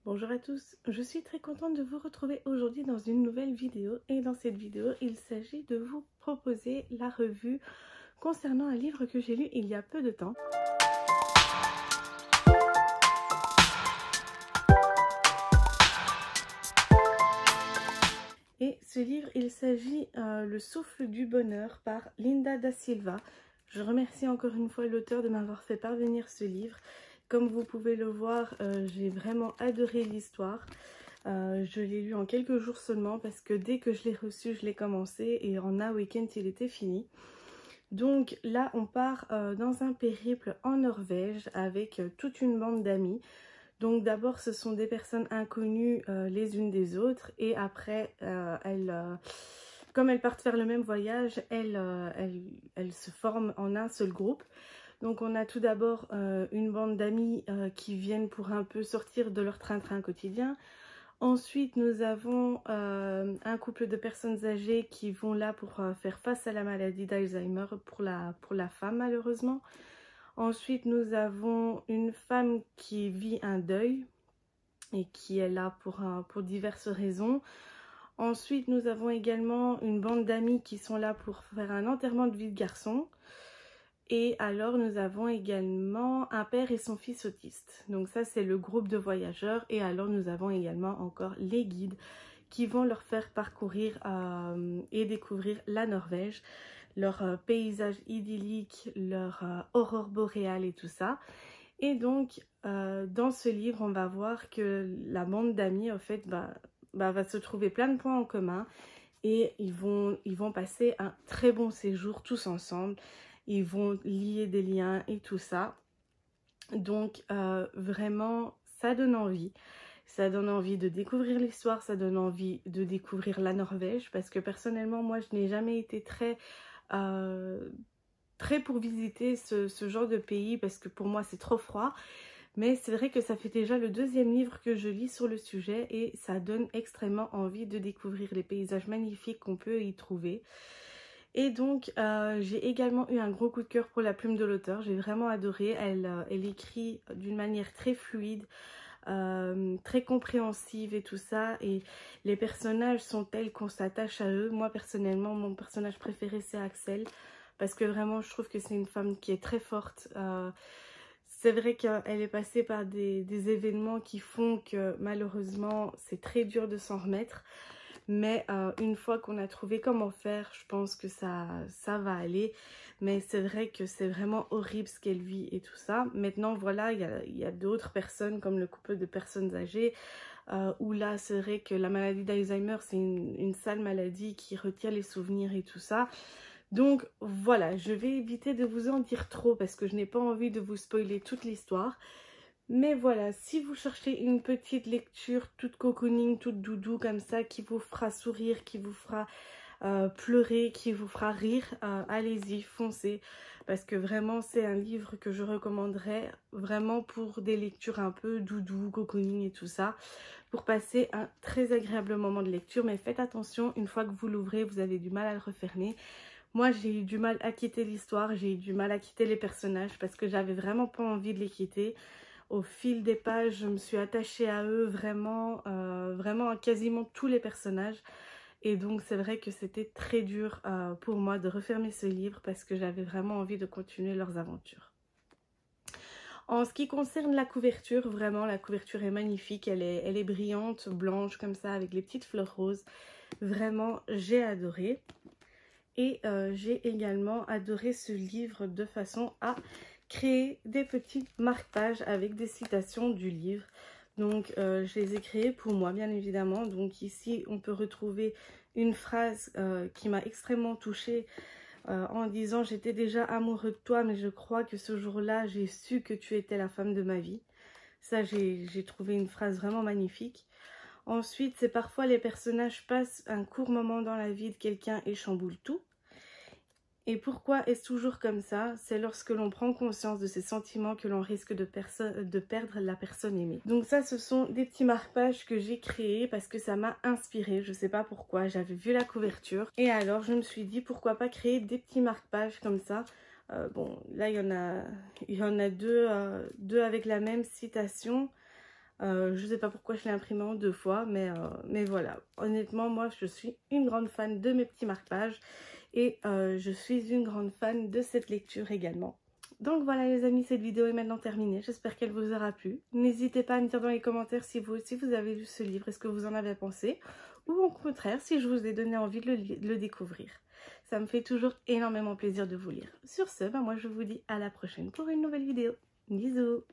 Bonjour à tous, je suis très contente de vous retrouver aujourd'hui dans une nouvelle vidéo et dans cette vidéo il s'agit de vous proposer la revue concernant un livre que j'ai lu il y a peu de temps. Et ce livre il s'agit Le souffle du bonheur par Linda da Silva. Je remercie encore une fois l'auteur de m'avoir fait parvenir ce livre. Comme vous pouvez le voir, j'ai vraiment adoré l'histoire. Je l'ai lu en quelques jours seulement parce que dès que je l'ai reçu, je l'ai commencé et en un week-end, il était fini. Donc là, on part dans un périple en Norvège avec toute une bande d'amis. Donc d'abord, ce sont des personnes inconnues les unes des autres et après, comme elles partent faire le même voyage, elles se forment en un seul groupe. Donc on a tout d'abord une bande d'amis qui viennent pour un peu sortir de leur train-train quotidien. Ensuite nous avons un couple de personnes âgées qui vont là pour faire face à la maladie d'Alzheimer pour la femme malheureusement. Ensuite nous avons une femme qui vit un deuil et qui est là pour diverses raisons. Ensuite nous avons également une bande d'amis qui sont là pour faire un enterrement de vie de garçon. Et alors nous avons également un père et son fils autistes. Donc ça c'est le groupe de voyageurs. Et alors nous avons également encore les guides qui vont leur faire parcourir et découvrir la Norvège, leur paysage idyllique, leur aurore boréale et tout ça. Et donc dans ce livre on va voir que la bande d'amis en fait va se trouver plein de points en commun. Et ils vont passer un très bon séjour tous ensemble. Ils vont lier des liens et tout ça. Donc vraiment, ça donne envie. Ça donne envie de découvrir l'histoire, ça donne envie de découvrir la Norvège. Parce que personnellement, moi, je n'ai jamais été très pour visiter ce genre de pays. Parce que pour moi, c'est trop froid. Mais c'est vrai que ça fait déjà le deuxième livre que je lis sur le sujet. Et ça donne extrêmement envie de découvrir les paysages magnifiques qu'on peut y trouver. Et donc j'ai également eu un gros coup de cœur pour la plume de l'auteur, j'ai vraiment adoré, elle écrit d'une manière très fluide, très compréhensive et tout ça, et les personnages sont tels qu'on s'attache à eux. Moi personnellement, mon personnage préféré c'est Axel, parce que vraiment je trouve que c'est une femme qui est très forte. C'est vrai qu'elle est passée par des événements qui font que malheureusement c'est très dur de s'en remettre. Mais une fois qu'on a trouvé comment faire, je pense que ça va aller. Mais c'est vrai que c'est vraiment horrible ce qu'elle vit et tout ça. Maintenant, voilà, il y a d'autres personnes comme le couple de personnes âgées. Où là, c'est vrai que la maladie d'Alzheimer, c'est une sale maladie qui retient les souvenirs et tout ça. Donc voilà, je vais éviter de vous en dire trop parce que je n'ai pas envie de vous spoiler toute l'histoire. Mais voilà, si vous cherchez une petite lecture toute cocooning, toute doudou comme ça, qui vous fera sourire, qui vous fera pleurer, qui vous fera rire, allez-y, foncez. Parce que vraiment, c'est un livre que je recommanderais vraiment pour des lectures un peu doudou, cocooning et tout ça. Pour passer un très agréable moment de lecture. Mais faites attention, une fois que vous l'ouvrez, vous avez du mal à le refermer. Moi, j'ai eu du mal à quitter l'histoire, j'ai eu du mal à quitter les personnages parce que j'avais vraiment pas envie de les quitter. Au fil des pages, je me suis attachée à eux vraiment, vraiment à quasiment tous les personnages. Et donc c'est vrai que c'était très dur pour moi de refermer ce livre parce que j'avais vraiment envie de continuer leurs aventures. En ce qui concerne la couverture, vraiment la couverture est magnifique, elle est brillante, blanche comme ça avec les petites fleurs roses. Vraiment, j'ai adoré. Et j'ai également adoré ce livre de façon à créer des petits marque-pages avec des citations du livre. Donc je les ai créés pour moi bien évidemment. Donc ici on peut retrouver une phrase qui m'a extrêmement touchée en disant: j'étais déjà amoureux de toi mais je crois que ce jour-là j'ai su que tu étais la femme de ma vie. Ça j'ai trouvé une phrase vraiment magnifique. Ensuite, c'est parfois les personnages passent un court moment dans la vie de quelqu'un et chamboulent tout. Et pourquoi est-ce toujours comme ça? C'est lorsque l'on prend conscience de ces sentiments que l'on risque de perdre la personne aimée. Donc ça, ce sont des petits marque-pages que j'ai créés parce que ça m'a inspirée. Je sais pas pourquoi, j'avais vu la couverture. Et alors, je me suis dit, pourquoi pas créer des petits marque-pages comme ça. Bon, là, il y en a deux avec la même citation. Je sais pas pourquoi je l'ai imprimé en 2 fois, mais voilà. Honnêtement, moi, je suis une grande fan de mes petits marque-pages et je suis une grande fan de cette lecture également. Donc voilà les amis, cette vidéo est maintenant terminée. J'espère qu'elle vous aura plu. N'hésitez pas à me dire dans les commentaires si vous aussi vous avez lu ce livre et ce que vous en avez pensé. Ou au contraire, si je vous ai donné envie de le découvrir. Ça me fait toujours énormément plaisir de vous lire. Sur ce, moi je vous dis à la prochaine pour une nouvelle vidéo. Bisous!